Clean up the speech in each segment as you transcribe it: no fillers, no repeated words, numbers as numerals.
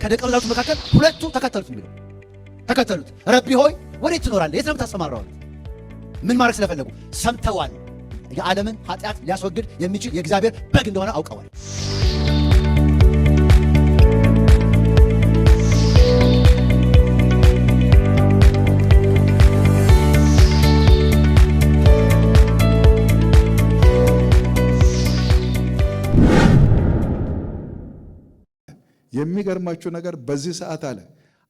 ከደቀ መዛሙርቱ መካከል ሁለቱ ተከተሉት የሚለው ተከተሉት። ረቢ ሆይ ወዴት ትኖራለህ? የት ነው የምታሰማራው? ምን ማድረግ ስለፈለጉ ሰምተዋል። የዓለምን ኃጢአት ሊያስወግድ የሚችል የእግዚአብሔር በግ እንደሆነ አውቀዋል። የሚገርማችሁ ነገር በዚህ ሰዓት አለ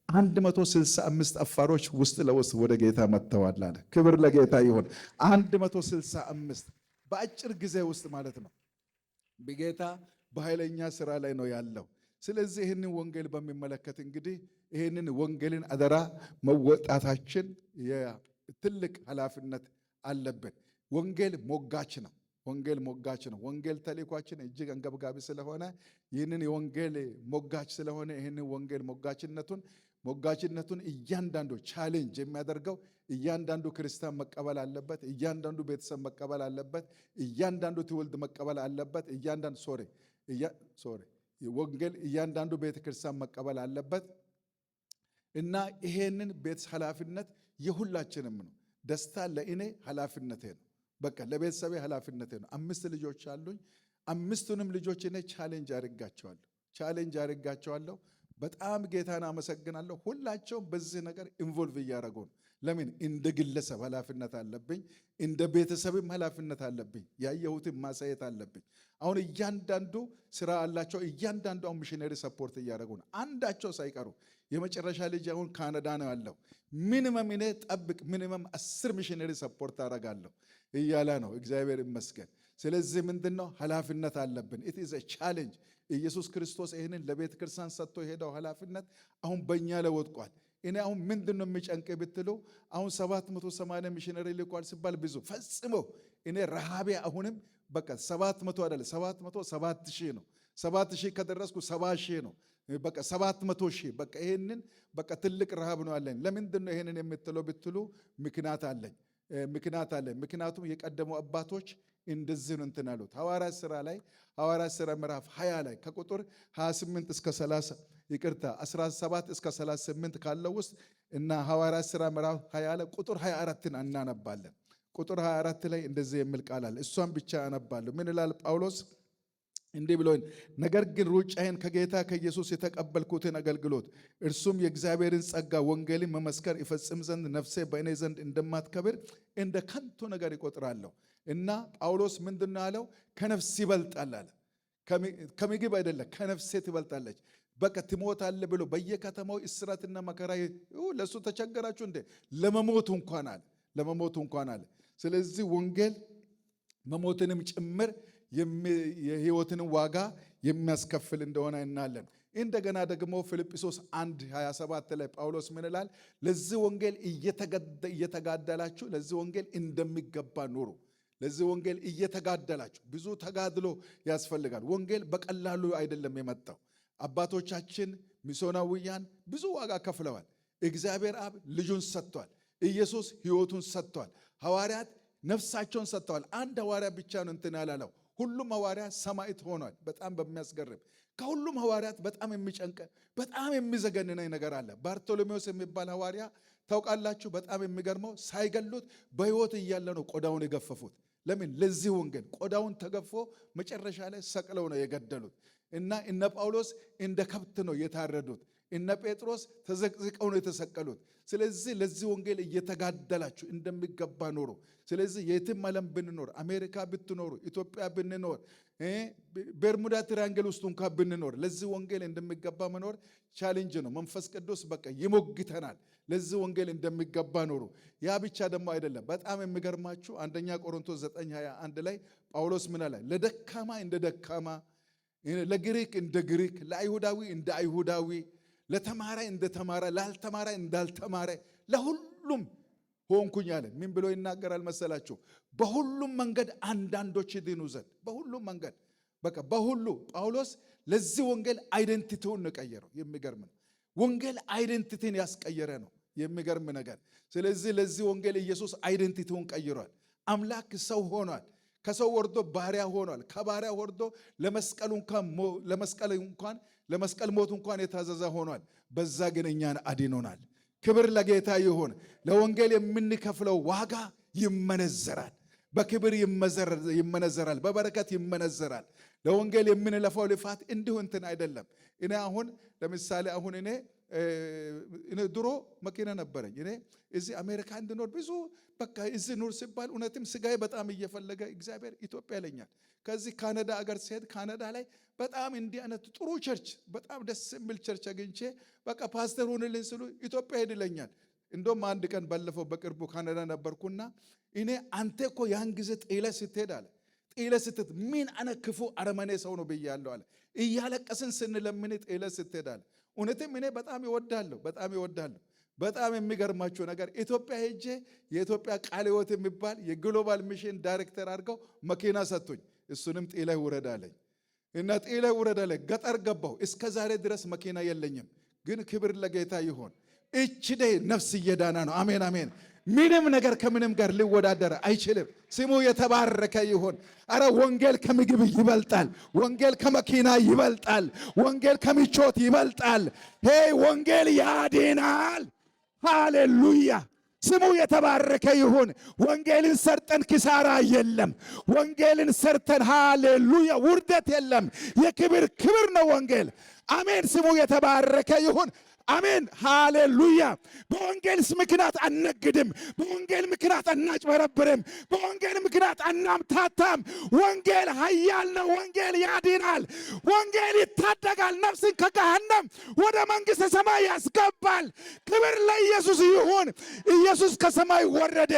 165 አፋሮች ውስጥ ለውስጥ ወደ ጌታ መጥተዋል አለ። ክብር ለጌታ ይሁን። 165 በአጭር ጊዜ ውስጥ ማለት ነው። በጌታ በኃይለኛ ስራ ላይ ነው ያለው። ስለዚህ ይህንን ወንጌል በሚመለከት እንግዲህ ይህንን ወንጌልን አደራ መወጣታችን ትልቅ ኃላፊነት አለብን። ወንጌል ሞጋች ነው። ወንጌል ሞጋች ነው። ወንጌል ተልእኳችን እጅግ አንገብጋቢ ስለሆነ ይህንን የወንጌል ሞጋች ስለሆነ ይህንን ወንጌል ሞጋችነቱን እያንዳንዱ ቻሌንጅ የሚያደርገው እያንዳንዱ ክርስቲያን መቀበል አለበት። እያንዳንዱ ቤተሰብ መቀበል አለበት። እያንዳንዱ ትውልድ መቀበል አለበት። ወንጌል እያንዳንዱ ቤተክርስቲያን መቀበል አለበት እና ይሄንን ቤት ኃላፊነት የሁላችንም ነው። ደስታ ለእኔ ኃላፊነቴ ነው። በቃ ለቤተሰቤ ኃላፊነቴ ነው። 5 ልጆች አሉኝ። 5ቱንም ልጆች እኔ ቻሌንጅ አድርጋቸዋለሁ። በጣም ጌታን አመሰግናለሁ። ሁላቸውም በዚህ ነገር ኢንቮልቭ እያደረጉ ነው። ለምን? እንደ ግለሰብ ኃላፊነት አለብኝ፣ እንደ ቤተሰብም ኃላፊነት አለብኝ። ያየሁትን ማሳየት አለብኝ። አሁን እያንዳንዱ ስራ አላቸው። እያንዳንዱ አሁን ሚሽነሪ ሰፖርት እያደረጉ ነው፣ አንዳቸው ሳይቀሩ። የመጨረሻ ልጅ አሁን ካናዳ ነው ያለው። ሚኒመም እኔ ጠብቅ ሚኒመም 10 ሚሽነሪ ሰፖርት አደርጋለሁ እያለ ነው። እግዚአብሔር ይመስገን። ስለዚህ ምንድነው ኃላፊነት አለብን። ኢት ኢዝ አ ቻሌንጅ። ኢየሱስ ክርስቶስ ይህንን ለቤተ ክርስቲያን ሰጥቶ ሄደው ኃላፊነት አሁን በእኛ ላይ ወድቋል። እኔ አሁን ምንድነው የሚጨንቅ ብትሉ አሁን 780 ሚሽነሪ ልኳል ሲባል ብዙ ፈጽሞ እኔ ረሃቤ አሁንም በቃ 700 አይደለ 7000 ነው። 7000 ከደረስኩ 70000 ነው። በቃ 700,000 በቃ ይሄንን በቃ ትልቅ ረሃብ ነው አለኝ። ለምንድነው ይሄንን የምትለው ብትሉ ምክንያት አለኝ። ምክንያቱም የቀደሙ አባቶች እንደዚህ ነው እንትን አሉት። ሐዋርያት ሥራ ምዕራፍ 20 ላይ ከቁጥር 28 እስከ 30 17 እስከ 38 ካለው ውስጥ እና ሐዋርያት ሥራ ምዕራፍ 20 ላይ ቁጥር 24ን እናነባለን። ቁጥር 24 ላይ እንደዚህ የሚል ቃል አለ። እሷን ብቻ አነባለሁ። ምን ይላል ጳውሎስ? እንዲህ ብሎኝ፣ ነገር ግን ሩጫዬን ከጌታ ከኢየሱስ የተቀበልኩትን አገልግሎት እርሱም የእግዚአብሔርን ጸጋ ወንጌልን መመስከር ይፈጽም ዘንድ ነፍሴ በእኔ ዘንድ እንደማትከብር እንደ ከንቱ ነገር ይቆጥራለሁ። እና ጳውሎስ ምንድነው ያለው? ከነፍስ ይበልጣል አለ። ከምግብ አይደለም፣ ከነፍሴ ትበልጣለች። በቃ ትሞታለህ ብሎ በየከተማው እስራትና መከራ ለሱ ተቸገራችሁ እንዴ? ለመሞቱ እንኳን አለ። ስለዚህ ወንጌል መሞትንም ጭምር የህይወትን ዋጋ የሚያስከፍል እንደሆነ እናለን። እንደገና ደግሞ ፊልጵስዩስ 1:27 ላይ ጳውሎስ ምን ይላል? ለዚህ ወንጌል እየተጋደላችሁ ለዚህ ወንጌል እንደሚገባ ኑሩ። ለዚህ ወንጌል እየተጋደላችሁ፣ ብዙ ተጋድሎ ያስፈልጋል። ወንጌል በቀላሉ አይደለም የመጣው። አባቶቻችን ሚስዮናውያን ብዙ ዋጋ ከፍለዋል። እግዚአብሔር አብ ልጁን ሰጥቷል። ኢየሱስ ህይወቱን ሰጥቷል። ሐዋርያት ነፍሳቸውን ሰጥተዋል። አንድ ሐዋርያ ብቻ ነው እንትን ያላለው። ሁሉም ሐዋርያ ሰማዕት ሆኗል። በጣም በሚያስገርም ከሁሉም ሐዋርያት በጣም የሚጨንቀ በጣም የሚዘገንነኝ ነገር አለ። ባርቶሎሜዎስ የሚባል ሐዋርያ ታውቃላችሁ? በጣም የሚገርመው ሳይገሉት በህይወት እያለ ነው ቆዳውን የገፈፉት። ለምን? ለዚህ ወንጌል ቆዳውን ተገፎ መጨረሻ ላይ ሰቅለው ነው የገደሉት። እና እነ ጳውሎስ እንደ ከብት ነው የታረዱት። እነ ጴጥሮስ ተዘቅዝቀው ነው የተሰቀሉት። ስለዚህ ለዚህ ወንጌል እየተጋደላችሁ እንደሚገባ ኖሩ። ስለዚህ የትም ዓለም ብንኖር፣ አሜሪካ ብትኖሩ፣ ኢትዮጵያ ብንኖር፣ በርሙዳ ትራንግል ውስጥ እንኳን ብንኖር ለዚህ ወንጌል እንደሚገባ መኖር ቻሌንጅ ነው። መንፈስ ቅዱስ በቃ ይሞግተናል። ለዚህ ወንጌል እንደሚገባ ኖሩ። ያ ብቻ ደግሞ አይደለም። በጣም የሚገርማችሁ 1 ቆሮንቶስ 9:21 ላይ ጳውሎስ ምን አለ? ለደካማ እንደ ደካማ፣ ለግሪክ እንደ ግሪክ፣ ለአይሁዳዊ እንደ አይሁዳዊ፣ ለተማረ እንደ ተማረ፣ ላልተማረ እንዳልተማረ ለሁሉም ሆንኩኝ አለ። ምን ብሎ ይናገራል መሰላችሁ? በሁሉም መንገድ አንዳንዶች ይድኑ ዘንድ። በሁሉም መንገድ በቃ በሁሉ ጳውሎስ ለዚህ ወንጌል አይደንቲቲውን ነው ቀየረው። የሚገርም ነው። ወንጌል አይደንቲቲን ያስቀየረ ነው። የሚገርም ነገር። ስለዚህ ለዚህ ወንጌል ኢየሱስ አይደንቲቲውን ቀይሯል። አምላክ ሰው ሆኗል። ከሰው ወርዶ ባሪያ ሆኗል። ከባሪያ ወርዶ ለመስቀል ሞት እንኳን የታዘዘ ሆኗል። በዛ ግን እኛን አድኖናል። ክብር ለጌታ ይሁን። ለወንጌል የምንከፍለው ዋጋ ይመነዘራል። በክብር ይመነዘራል። በበረከት ይመነዘራል። ለወንጌል የምንለፋው ልፋት እንዲሁ እንትን አይደለም። እኔ አሁን ለምሳሌ እኔ ድሮ መኪና ነበረኝ። እኔ እዚህ አሜሪካ እንድኖር ብዙ በቃ እዚህ ኑር ሲባል እውነትም ስጋዬ በጣም እየፈለገ እግዚአብሔር ኢትዮጵያ ይለኛል። ከዚህ ካናዳ አገር ሲሄድ ካናዳ ላይ በጣም እንዲህ አይነት ጥሩ ቸርች፣ በጣም ደስ የሚል ቸርች አግኝቼ በቃ ፓስተር ሁንልኝ ስሉ ኢትዮጵያ ሄድ ይለኛል። እንደውም አንድ ቀን ባለፈው በቅርቡ ካናዳ ነበርኩና እኔ አንተ እኮ ያን ጊዜ ጥለህ ስትሄድ አለ ጥለህ ስትሄድ ምን አይነት ክፉ አረመኔ ሰው ነው ብያለሁ አለ። እያለቀስን ስንለምን ጥለህ ስትሄድ አለ። እውነትም እኔ በጣም ይወዳለሁ። በጣም የሚገርማችሁ ነገር ኢትዮጵያ ሄጄ የኢትዮጵያ ቃለ ሕይወት የሚባል የግሎባል ሚሽን ዳይሬክተር አድርገው መኪና ሰጡኝ። እሱንም ጥለህ ውረድ አለኝ እና ጥለህ ውረድ አለኝ። ገጠር ገባሁ። እስከ ዛሬ ድረስ መኪና የለኝም። ግን ክብር ለጌታ ይሁን። እቺ ደይ ነፍስ እየዳና ነው። አሜን አሜን። ምንም ነገር ከምንም ጋር ሊወዳደር አይችልም። ስሙ የተባረከ ይሁን። አረ ወንጌል ከምግብ ይበልጣል። ወንጌል ከመኪና ይበልጣል። ወንጌል ከምቾት ይበልጣል። ሄይ ወንጌል ያድናል። ሃሌሉያ። ስሙ የተባረከ ይሁን። ወንጌልን ሰርተን ኪሳራ የለም። ወንጌልን ሰርተን ሃሌሉያ ውርደት የለም። የክብር ክብር ነው ወንጌል። አሜን። ስሙ የተባረከ ይሁን። አሜን ሃሌሉያ። በወንጌልስ ምክንያት አነግድም። በወንጌል ምክንያት አናጭበረብርም። በወንጌል ምክንያት አናምታታም። ወንጌል ኃያል ነው። ወንጌል ያድናል። ወንጌል ይታደጋል። ነፍስን ከገሃነም ወደ መንግሥተ ሰማይ ያስገባል። ክብር ለኢየሱስ ይሁን። ኢየሱስ ከሰማይ ወረደ።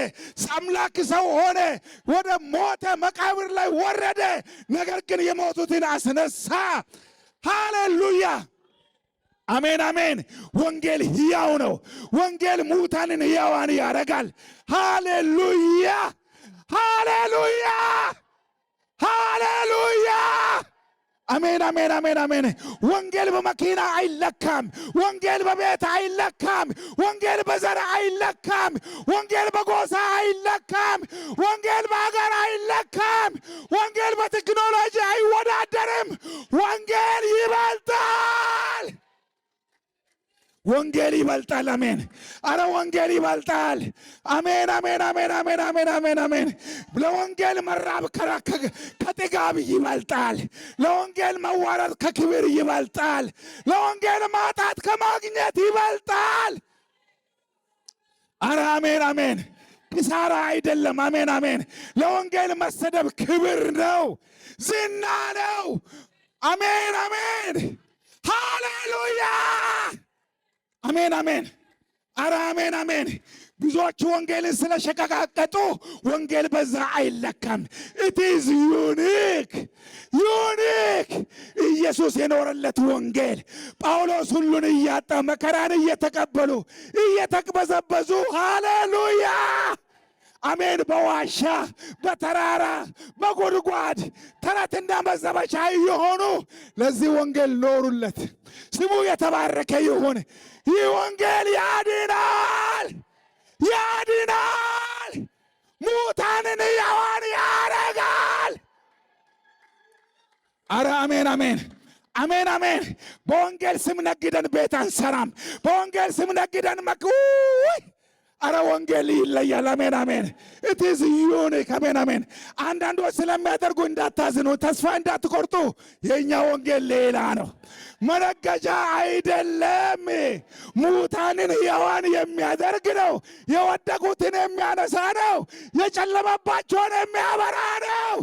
አምላክ ሰው ሆነ። ወደ ሞተ መቃብር ላይ ወረደ። ነገር ግን የሞቱትን አስነሳ። ሃሌሉያ አሜን አሜን። ወንጌል ሕያው ነው። ወንጌል ሙታንን ሕያዋን ያደርጋል። ሃሌሉያ ሃሌሉያ ሃሌሉያ። አሜን አሜን አሜን አሜን። ወንጌል በመኪና አይለካም። ወንጌል በቤት አይለካም። ወንጌል በዘር አይለካም። ወንጌል በጎሳ አይለካም። ወንጌል በአገር አይለካም። ወንጌል በቴክኖሎጂ አይወዳደርም። ወንጌል ይበልጣል። ወንጌል ይበልጣል። አሜን። አረ ወንጌል ይበልጣል። አሜን አሜን አሜን አሜን አሜን አሜን አሜን። ለወንጌል መራብ ከጥጋብ ይበልጣል። ለወንጌል መዋረድ ከክብር ይበልጣል። ለወንጌል ማጣት ከማግኘት ይበልጣል። አረ አሜን አሜን። ኪሳራ አይደለም። አሜን አሜን። ለወንጌል መሰደብ ክብር ነው፣ ዝና ነው። አሜን አሜን ሃሌሉያ አሜን አሜን። አረ አሜን አሜን። ብዙዎች ወንጌልን ስለሸቀቃቀጡ ወንጌል በዛ አይለካም። it is unique ኢየሱስ የኖረለት ወንጌል። ጳውሎስ ሁሉን እያጣ መከራን እየተቀበሉ እየተቅበዘበዙ ሃሌሉያ አሜን። በዋሻ በተራራ በጉድጓድ ተረትና መዘበቻ የሆኑ ለዚህ ወንጌል ኖሩለት። ስሙ የተባረከ ይሁን። ይህ ወንጌል ያድናል፣ ያድናል፣ ሙታንን ሕያዋን ያደርጋል። አረ አሜን አሜን አሜን አሜን። በወንጌል ስም ነግደን ቤት አንሰራም። በወንጌል ስም ነግደን አረ ወንጌል ይለያል። አሜን አሜን። it is unique። አሜን አሜን። አንዳንዶች ስለሚያደርጉ እንዳታዝኑ፣ ተስፋ እንዳትቆርጡ። የኛ ወንጌል ሌላ ነው። መነገጃ አይደለም። ሙታንን ሕያዋን የሚያደርግ ነው። የወደቁትን የሚያነሳ ነው። የጨለመባቸውን የሚያበራ ነው።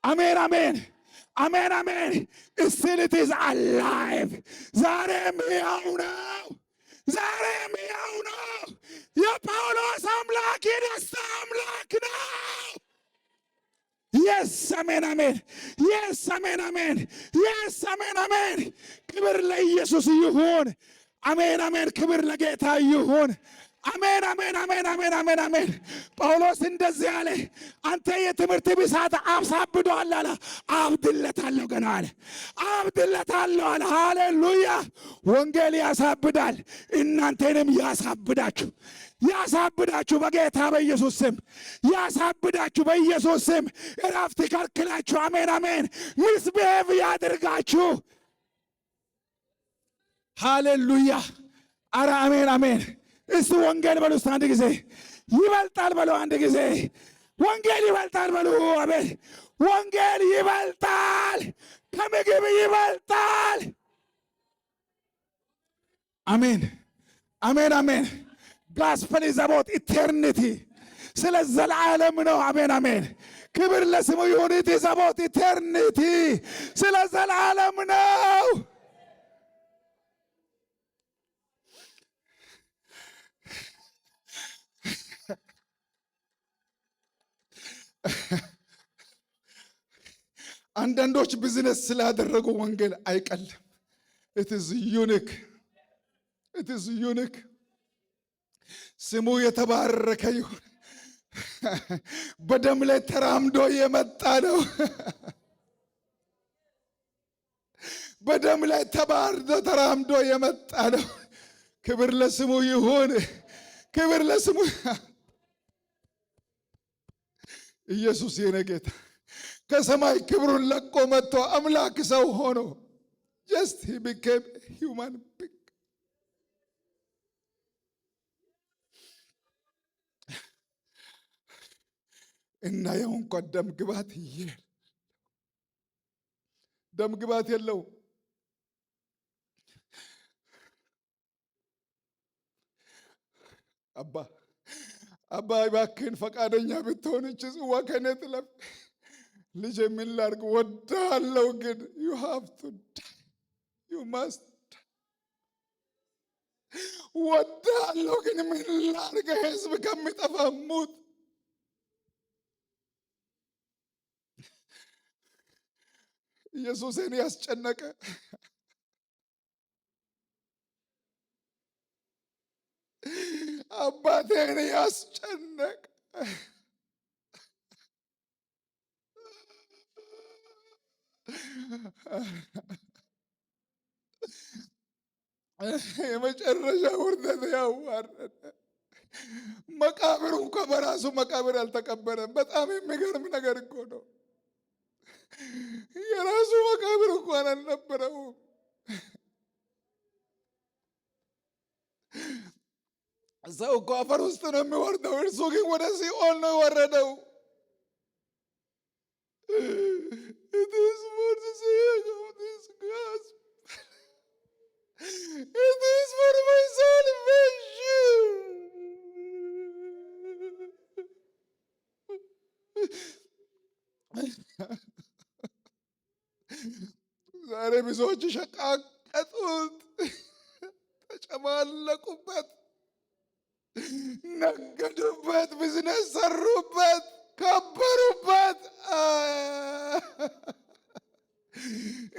አሜን አሜን አሜን አሜን። still it is alive። ዛሬም ሕያው ነው። ዛሬም ሕያው ነው። የጳውሎስ አምላክ የደስታ አምላክ ነው። የስ አሜን አሜን። የስ አሜን አሜን። የስ አሜን አሜን። ክብር ለኢየሱስ ይሁን። አሜን አሜን። ክብር ለጌታ ይሁን። አሜን አሜን አሜን አሜን አሜን አሜን። ጳውሎስ እንደዚህ አለ፣ አንተ የትምህርት ብዛት አሳብዶሃል አለ። አብድለታለሁ ገና አለ፣ አብድለታለሁ አለ። ሃሌሉያ! ወንጌል ያሳብዳል፣ እናንተንም ያሳብዳችሁ፣ ያሳብዳችሁ በጌታ በኢየሱስ ስም፣ ያሳብዳችሁ በኢየሱስ ስም። እረፍት ይከልክላችሁ። አሜን አሜን። ሚስቤቭ ያድርጋችሁ። ሃሌሉያ! አረ አሜን አሜን። እስቲ ወንጌል በሉ እስቲ አንድ ጊዜ፣ ይበልጣል በሉ አንድ ጊዜ፣ ወንጌል ይበልጣል በሉ። አሜን። ወንጌል ይበልጣል፣ ከምግብ ይበልጣል። አሜን አሜን አሜን። ጋስፐል ኢዝ አባውት ኢተርኒቲ፣ ስለ ዘላለም ነው። አሜን አሜን። ክብር ለስሙ ይሁን። ኢት ኢዝ አባውት ኢተርኒቲ፣ ስለ ዘላለም ነው። አንዳንዶች ቢዝነስ ስላደረጉ ወንጌል አይቀልም። it is unique, it is unique። ስሙ የተባረከ ይሁን። በደም ላይ ተራምዶ የመጣ ነው። በደም ላይ ተራምዶ የመጣ ነው። ክብር ለስሙ ይሁን፣ ክብር ለስሙ። ኢየሱስ የኔ ጌታ ከሰማይ ክብሩን ለቆ መጥቶ አምላክ ሰው ሆኖ just he became human being። እና ያው እንኳን ደም ግባት የለው፣ ደም ግባት የለው። አባ እባክህን ፈቃደኛ ብትሆን እቺ ጽዋ ከኔ ትለፍ። ልጅ ምን ላድርግ? ወዳለው ግን you have to die, you must die። ወዳለው ግን ምን ላድርግ? ህዝብ ከሚጠፋ ሙት። ኢየሱስን ያስጨነቀ አባቴን ያስጨነቀ የመጨረሻ ውርደት ያዋረደ መቃብር እንኳ በራሱ መቃብር ያልተቀበረም። በጣም የሚገርም ነገር እኮ ነው። የራሱ መቃብር እንኳን አልነበረውም። ሰው እኮ አፈር ውስጥ ነው የሚወርደው፣ እርሱ ግን ወደ ሲኦል ነው የወረደው። It is for the sake of this gospel. It is for my salvation. ዛሬ ብዙዎች ሸቃቀጡት፣ ተጨማለቁበት፣ ነገዱበት፣ ቢዝነስ ሰሩበት፣ ከበሩበት፣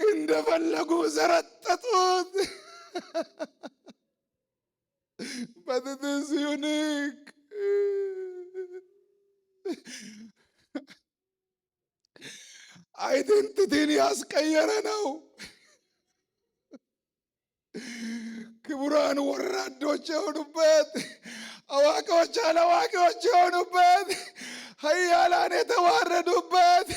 እንደፈለጉ ዘረጠጡት። But it is unique. አይደንቲቲን ያስቀየረ ነው። ክቡራን ወራዶች የሆኑበት፣ አዋቂዎች አላዋቂዎች የሆኑበት፣ ኃያላን የተዋረዱበት፣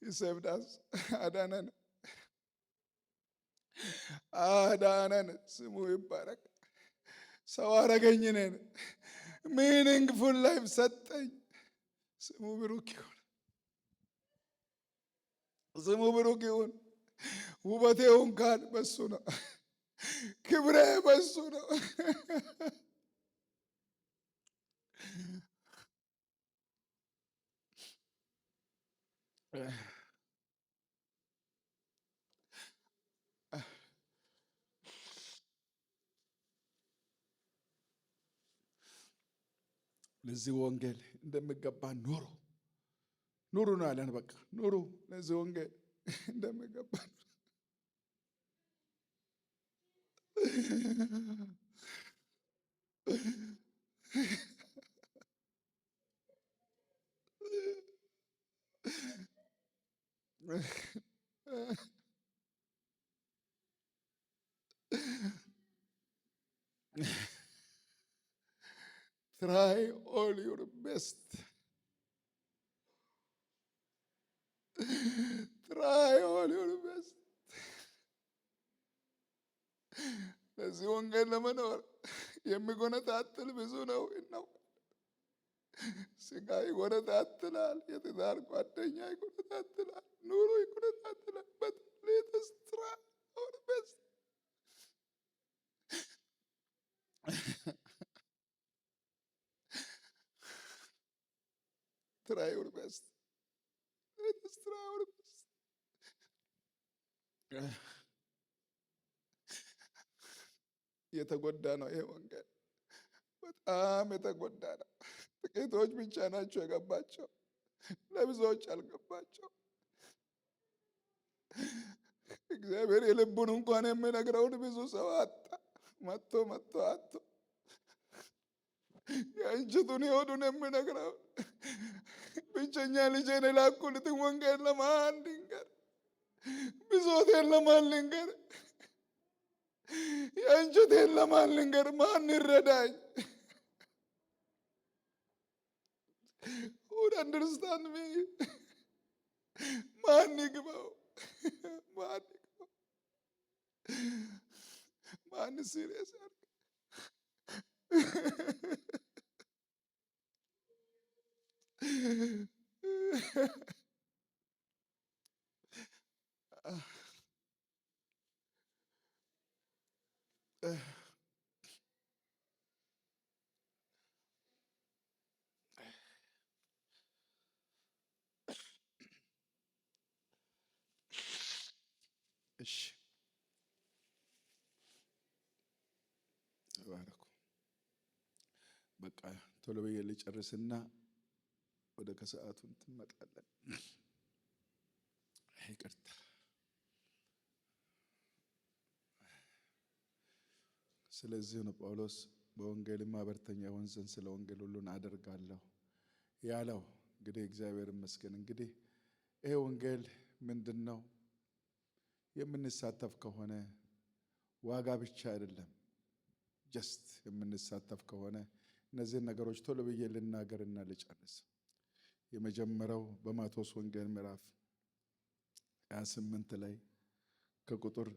ይሰብዳስ አዳነን፣ አዳነን። ስሙ ይባረክ። ሰው አረገኝ፣ እኔን ሚኒንግፉል ላይፍ ሰጠኝ። ስሙ ብሩክ ይሁን፣ ስሙ ብሩክ ይሁን። ውበቴ እንኳን በሱ ነው፣ ክብሬ በሱ ነው። ለዚህ ወንጌል እንደሚገባ ኑሩ፣ ኑሩ ነው ያለን። በቃ ኑሩ ለዚህ ወንጌል። እንደሚገባ try all your best. Try all your best. ለዚህ ወንጌል ለመኖር የሚጎነታትል ብዙ ነው። ስጋ ይጎነታትላል፣ የትዳር ጓደኛ ይጎነታትላል፣ ኑሮ ይጎነታትላል። but let us try our best. Try your best. Let us try our best. የተጎዳ ነው ይሄ ወንጌል፣ በጣም የተጎዳ ነው። ጥቂቶች ብቻ ናቸው የገባቸው፣ ለብዙዎች አልገባቸው። እግዚአብሔር የልቡን እንኳን የሚነግረውን ብዙ ሰው አጣ። መጥቶ አጥቶ የእንጀቱን የሆዱን የሚነግረውን ብቸኛ ልጄን የላኩልትን ወንጌል ለማን ልንገር? ብሶቴን ለማን ልንገር? የእንጀቴን ለማን ልንገር? ማን ይረዳኝ? Who understand me? ማን ይግባው? ማን ይግባው? ማን ሲሪየስ ያርግ? እሺ ተባረኩ። በቃ ቶሎ ብዬ ልጨርስና ወደ ከሰዓቱ እንመጣለን። ይቅርታ። ስለዚህ ነው ጳውሎስ በወንጌል ማበርተኛ ይሆን ዘንድ ስለ ወንጌል ሁሉን አደርጋለሁ ያለው። እንግዲህ እግዚአብሔር ይመስገን። እንግዲህ ይሄ ወንጌል ምንድን ነው? የምንሳተፍ ከሆነ ዋጋ ብቻ አይደለም። ጀስት የምንሳተፍ ከሆነ እነዚህን ነገሮች ቶሎ ብዬ ልናገርና ልጨርስ። የመጀመሪያው በማቴዎስ ወንጌል ምዕራፍ 28 ላይ ከቁጥር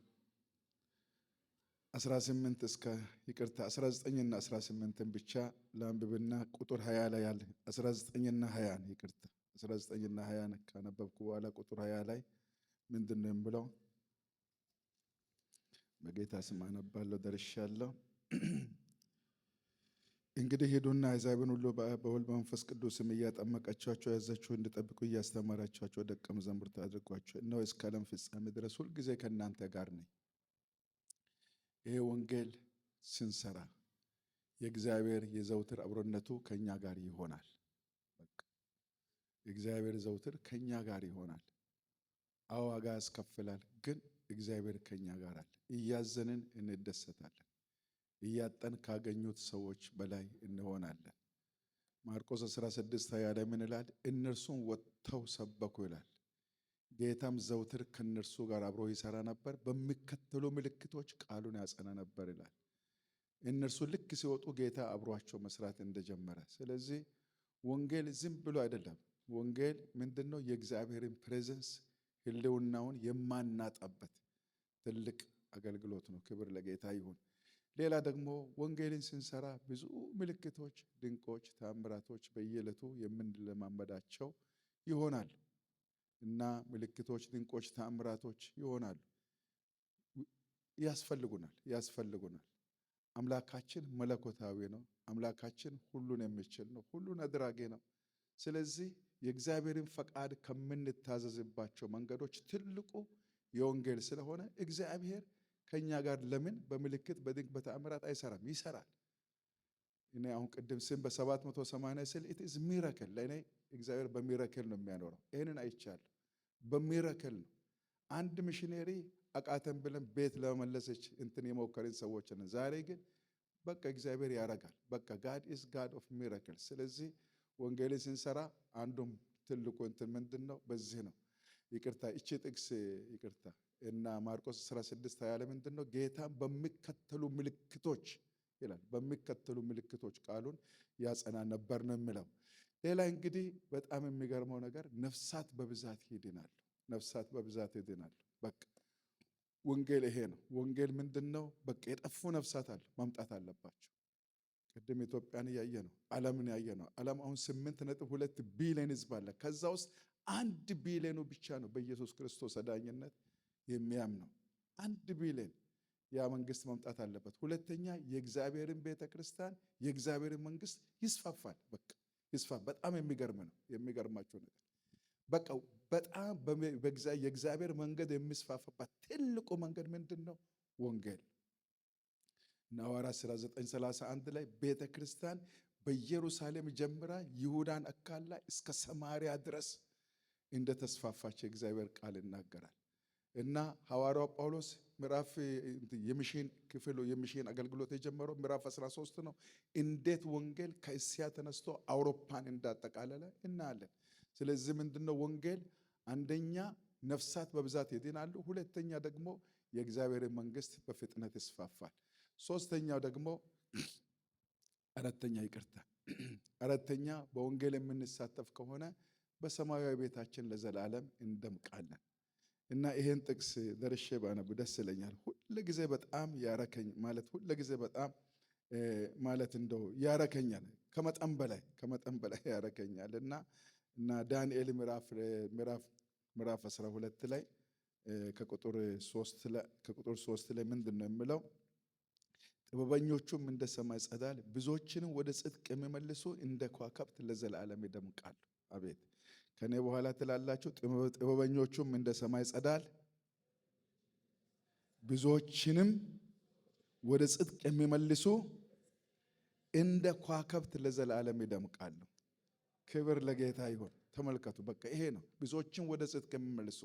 18 እስከ 19ና 18ን ብቻ ላንብብና ቁጥር 20 ላይ ያለ 19ና 20 19ና 20 ካነበብኩ በኋላ ቁጥር 20 ላይ ምንድነው የምለው? በጌታ ስም አነባለሁ። ደርሻለሁ። እንግዲህ ሄዱና አሕዛብን ሁሉ በአብ በወልድ በመንፈስ ቅዱስም እያጠመቃችኋቸው ያዛችሁ እንዲጠብቁ እያስተማራችኋቸው ደቀ መዛሙርት አድርጓቸው። እነሆ እስከ ዓለም ፍጻሜ ድረስ ሁልጊዜ ከእናንተ ጋር ነኝ። ይሄ ወንጌል ስንሰራ የእግዚአብሔር የዘውትር አብሮነቱ ከኛ ጋር ይሆናል። የእግዚአብሔር ዘውትር ከኛ ጋር ይሆናል። አዎ ዋጋ ያስከፍላል፣ ግን እግዚአብሔር ከኛ ጋር አለ። እያዘንን እንደሰታለን፣ እያጠን ካገኙት ሰዎች በላይ እንሆናለን። ማርቆስ 16:20 ላይ ምን ይላል? እነርሱም ወጥተው ሰበኩ ይላል። ጌታም ዘውትር ከእነርሱ ጋር አብሮ ይሰራ ነበር፣ በሚከተሉ ምልክቶች ቃሉን ያጸና ነበር ይላል። እነርሱ ልክ ሲወጡ ጌታ አብሯቸው መስራት እንደጀመረ። ስለዚህ ወንጌል ዝም ብሎ አይደለም። ወንጌል ምንድነው? የእግዚአብሔርን ፕሬዘንስ ህልውናውን የማናጣበት ትልቅ አገልግሎት ነው። ክብር ለጌታ ይሁን። ሌላ ደግሞ ወንጌልን ስንሰራ ብዙ ምልክቶች፣ ድንቆች፣ ታምራቶች በየዕለቱ የምንለማመዳቸው ይሆናል እና ምልክቶች፣ ድንቆች፣ ታምራቶች ይሆናሉ። ያስፈልጉናል። አምላካችን መለኮታዊ ነው። አምላካችን ሁሉን የሚችል ነው። ሁሉን አድራጊ ነው። ስለዚህ የእግዚአብሔርን ፈቃድ ከምንታዘዝባቸው መንገዶች ትልቁ የወንጌል ስለሆነ እግዚአብሔር ከኛ ጋር ለምን በምልክት በድንቅ በተአምራት አይሰራም? ይሰራል። እኔ አሁን ቅድም ስም በ780 ስል ኢት ኢዝ ሚራክል። ለእኔ እግዚአብሔር በሚራክል ነው የሚያኖረው። ይህንን አይቻለሁ። በሚራክል ነው። አንድ ሚሽነሪ አቃተን ብለን ቤት ለመመለሰች እንትን የሞከርን ሰዎች ነን። ዛሬ ግን በቃ እግዚአብሔር ያረጋል። በቃ God is God of miracles። ስለዚህ ወንጌልን ስንሰራ አንዱም ትልቁ እንትን ምንድነው? በዚህ ነው። ይቅርታ እቺ ጥቅስ ይቅርታ እና ማርቆስ 16:20 ላይ ምንድነው? ጌታን በሚከተሉ ምልክቶች ይላል። በሚከተሉ ምልክቶች ቃሉን ያጸና ነበር ነው የሚለው። ሌላ እንግዲህ በጣም የሚገርመው ነገር ነፍሳት በብዛት ይድናሉ። ነፍሳት በብዛት ይድናሉ። በቃ ወንጌል ይሄ ነው። ወንጌል ምንድነው? በቃ የጠፉ ነፍሳት አሉ መምጣት አለባቸው። ቅድም ኢትዮጵያን ያየ ነው፣ ዓለምን ያየ ነው። ዓለም አሁን 8.2 ቢሊዮን ህዝብ አለ። ከዛ ውስጥ 1 ቢሊዮኑ ብቻ ነው በኢየሱስ ክርስቶስ አዳኝነት የሚያምነው። 1 ቢሊዮን ያ መንግስት መምጣት አለበት። ሁለተኛ የእግዚአብሔርን ቤተክርስቲያን የእግዚአብሔርን መንግስት ይስፋፋል። በቃ ይስፋፋ። በጣም የሚገርም ነው። የሚገርማቸው ነገር በቃ በጣም የእግዚአብሔር መንገድ የሚስፋፋበት ትልቁ መንገድ ምንድነው? ወንጌል። ሐዋርያት ሥራ 9:31 ላይ ቤተክርስቲያን በኢየሩሳሌም ጀምራ ይሁዳን አካላ እስከ ሰማርያ ድረስ እንደተስፋፋች የእግዚአብሔር ቃል ይናገራል። እና ሐዋርያው ጳውሎስ ምዕራፍ የሚሽን ክፍሉ የሚሽን አገልግሎት የጀመረው ምዕራፍ 13 ነው። እንዴት ወንጌል ከእስያ ተነስቶ አውሮፓን እንዳጠቃለለ እናያለን። ስለዚህ ምንድነው ወንጌል? አንደኛ ነፍሳት በብዛት ይድናሉ። ሁለተኛ ደግሞ የእግዚአብሔር መንግስት በፍጥነት ይስፋፋል። ሶስተኛው ደግሞ አራተኛ በወንጌል የምንሳተፍ ከሆነ በሰማያዊ ቤታችን ለዘላለም እንደምቃለን። እና ይሄን ጥቅስ ደርሼ ባነብ ደስ ይለኛል። ሁልጊዜ በጣም ያረከኝ ሁልጊዜ በጣም ማለት እንደው ያረከኛል ከመጠን በላይ ያረከኛል። እና ዳንኤል ምዕራፍ 12 ላይ ከቁጥር 3 ላይ ምንድነው የሚለው? ጥበበኞቹም እንደ ሰማይ ጸዳል ብዙዎችንም ወደ ጽድቅ የሚመልሱ እንደ ከዋክብት ለዘላለም ይደምቃሉ። አቤት ከኔ በኋላ ትላላችሁ። ጥበበኞቹም እንደ ሰማይ ጸዳል ብዙዎችንም ወደ ጽድቅ የሚመልሱ እንደ ከዋክብት ለዘላለም ይደምቃሉ። ክብር ለጌታ ይሁን። ተመልከቱ፣ በቃ ይሄ ነው ብዙዎችን ወደ ጽድቅ የሚመልሱ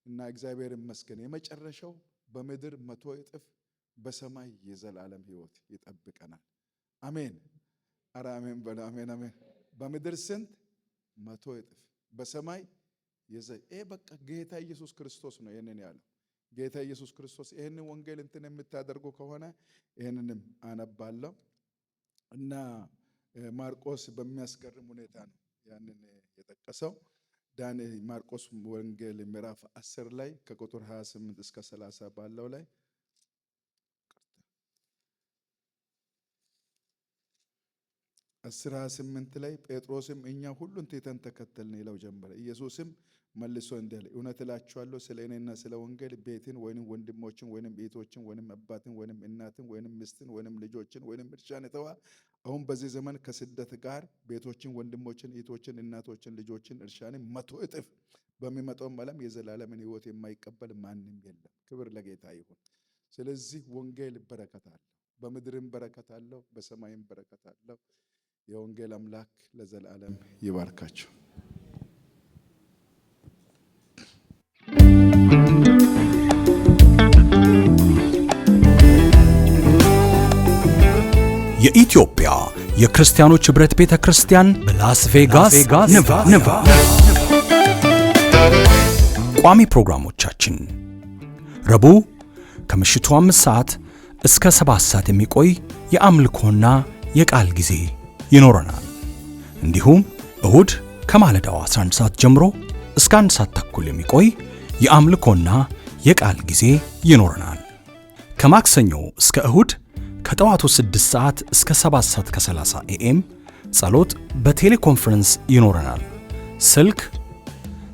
እና እግዚአብሔር ይመስገን። የመጨረሻው በምድር 100 እጥፍ በሰማይ የዘላለም ሕይወት ይጠብቀናል። አሜን። ኧረ አሜን በሉ። አሜን አሜን። በምድር ስንት? 100 እጥፍ በሰማይ ይሄ በቃ ጌታ ኢየሱስ ክርስቶስ ነው ይሄንን ያለው። ጌታ ኢየሱስ ክርስቶስ ይሄንን ወንጌል እንትን የምታደርጉ ከሆነ ይሄንንም አነባለሁ እና ማርቆስ በሚያስገርም ሁኔታ ነው ያንን የጠቀሰው። ማርቆስ ወንጌል ምዕራፍ 10 ላይ ከቁጥር 28 እስከ 30 ባለው ላይ 10:28 ላይ ጴጥሮስም እኛ ሁሉን ትተን ተከተልን ይለው ጀመረ። ኢየሱስም መልሶ እንዲህ አለ፣ እውነት እላችኋለሁ ስለ እኔና ስለ ወንጌል ቤትን ወይንም ወንድሞችን ወይንም እህቶችን ወይንም አባትን ወይንም እናትን ወይንም ሚስትን ወይንም ልጆችን ወይንም እርሻን የተዋ አሁን በዚህ ዘመን ከስደት ጋር ቤቶችን፣ ወንድሞችን፣ እህቶችን፣ እናቶችን፣ ልጆችን፣ እርሻን 100 እጥፍ በሚመጣው ዓለም የዘላለምን ሕይወት የማይቀበል ማንም የለም። ክብር ለጌታ ይሁን። ስለዚህ ወንጌል በረከት አለው፣ በምድርም በረከት አለው፣ በሰማይም በረከት አለው። የወንጌል አምላክ ለዘላለም ይባርካቸው። የኢትዮጵያ የክርስቲያኖች ኅብረት ቤተ ክርስቲያን በላስ ቬጋስ ኔቫዳ ቋሚ ፕሮግራሞቻችን ረቡዕ ከምሽቱ 5 ሰዓት እስከ 7 ሰዓት የሚቆይ የአምልኮና የቃል ጊዜ ይኖረናል። እንዲሁም እሁድ ከማለዳው 11 ሰዓት ጀምሮ እስከ 1 ሰዓት ተኩል የሚቆይ የአምልኮና የቃል ጊዜ ይኖረናል። ከማክሰኞ እስከ እሁድ ከጠዋቱ 6 ሰዓት እስከ 7 ሰዓት ከ30 ኤኤም ጸሎት በቴሌኮንፈረንስ ይኖረናል። ስልክ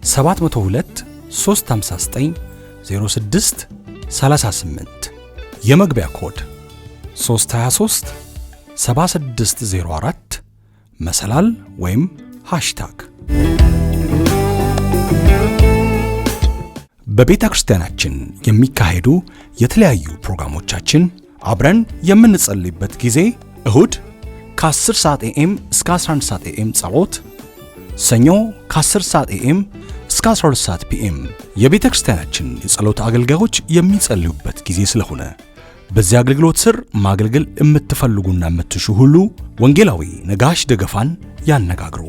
702 359 06 38 የመግቢያ ኮድ 323 7604 መሰላል ወይም ሃሽታግ። በቤተ ክርስቲያናችን የሚካሄዱ የተለያዩ ፕሮግራሞቻችን አብረን የምንጸልይበት ጊዜ እሁድ ከ10 ሰዓት ኤኤም እስከ 11 ሰዓት ኤኤም ጸሎት፣ ሰኞ ከ10 ሰዓት ኤኤም እስከ እስከ 12 ሰዓት ፒኤም የቤተ ክርስቲያናችን የጸሎት አገልጋዮች የሚጸልዩበት ጊዜ ስለሆነ በዚህ አገልግሎት ስር ማገልገል የምትፈልጉና የምትሹ ሁሉ ወንጌላዊ ነጋሽ ደገፋን ያነጋግሩ።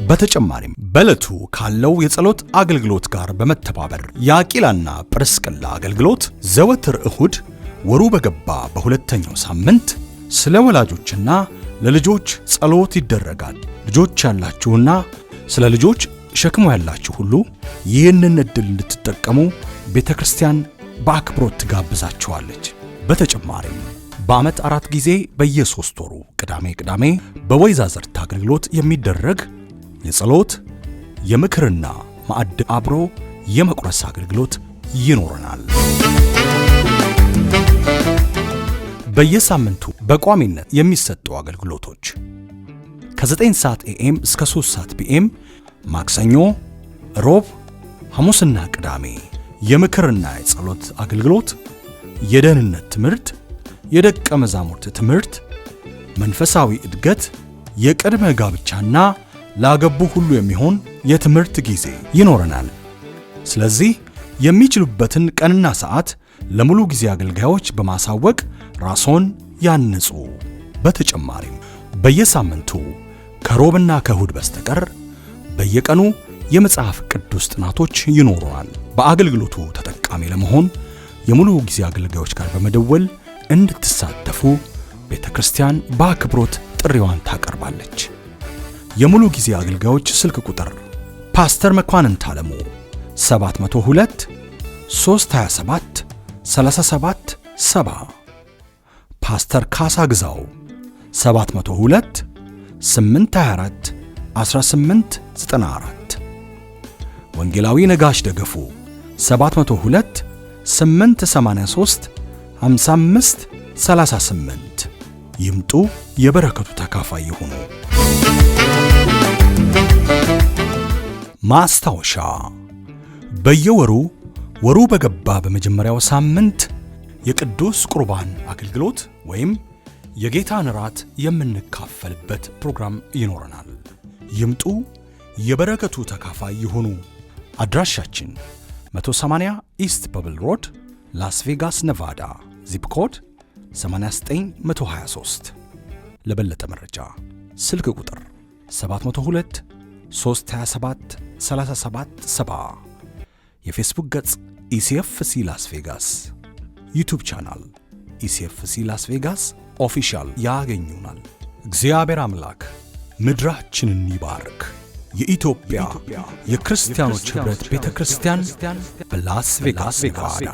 በተጨማሪም በዕለቱ ካለው የጸሎት አገልግሎት ጋር በመተባበር የአቂላና ጵርስቅላ አገልግሎት ዘወትር እሁድ ወሩ በገባ በሁለተኛው ሳምንት ስለ ወላጆችና ለልጆች ጸሎት ይደረጋል። ልጆች ያላችሁና ስለ ልጆች ሸክሙ ያላችሁ ሁሉ ይህንን ዕድል እንድትጠቀሙ ቤተክርስቲያን በአክብሮት ትጋብዛችኋለች። በተጨማሪም በዓመት 4 ጊዜ በየ3 ወሩ ቅዳሜ በወይዛዝርት አገልግሎት የሚደረግ የጸሎት የምክርና ማዕድ አብሮ የመቁረስ አገልግሎት ይኖረናል። በየሳምንቱ በቋሚነት የሚሰጡ አገልግሎቶች ከ9 ሰዓት ኤኤም እስከ 3 ሰዓት ፒኤም ማክሰኞ፣ ሮብ፣ ሐሙስና ቅዳሜ የምክርና የጸሎት አገልግሎት፣ የደህንነት ትምህርት፣ የደቀ መዛሙርት ትምህርት፣ መንፈሳዊ እድገት፣ የቅድመ ጋብቻና ላገቡ ሁሉ የሚሆን የትምህርት ጊዜ ይኖረናል። ስለዚህ የሚችሉበትን ቀንና ሰዓት ለሙሉ ጊዜ አገልጋዮች በማሳወቅ ራስዎን ያንጹ። በተጨማሪም በየሳምንቱ ከሮብና ከእሁድ በስተቀር በየቀኑ የመጽሐፍ ቅዱስ ጥናቶች ይኖሩናል። በአገልግሎቱ ተጠቃሚ ለመሆን የሙሉ ጊዜ አገልጋዮች ጋር በመደወል እንድትሳተፉ ቤተክርስቲያን በአክብሮት ጥሪዋን ታቀርባለች። የሙሉ ጊዜ አገልጋዮች ስልክ ቁጥር ፓስተር መኳንንት አለሙ 702 327 37 70፣ ፓስተር ካሳ ግዛው 702 824 1894፣ ወንጌላዊ ነጋሽ ደገፉ 702 883 55 38። ይምጡ፣ የበረከቱ ተካፋይ ይሁኑ። ማስታወሻ፣ በየወሩ ወሩ በገባ በመጀመሪያው ሳምንት የቅዱስ ቁርባን አገልግሎት ወይም የጌታን ራት የምንካፈልበት ፕሮግራም ይኖረናል። ይምጡ፣ የበረከቱ ተካፋይ ይሁኑ። አድራሻችን 180 ኢስት ፐብል ሮድ ላስ ቬጋስ ነቫዳ፣ ዚፕ ኮድ 89123። ለበለጠ መረጃ ስልክ ቁጥር 702 327 37 70፣ የፌስቡክ ገጽ ኢሲኤፍሲ ላስ ቬጋስ፣ ዩቲዩብ ቻናል ኢሲኤፍሲ ላስ ቬጋስ ኦፊሻል ያገኙናል። እግዚአብሔር አምላክ ምድራችንን ይባርክ። የኢትዮጵያ የክርስቲያኖች ኅብረት ቤተ ክርስቲያን በላስ ቬጋስ ኔቫዳ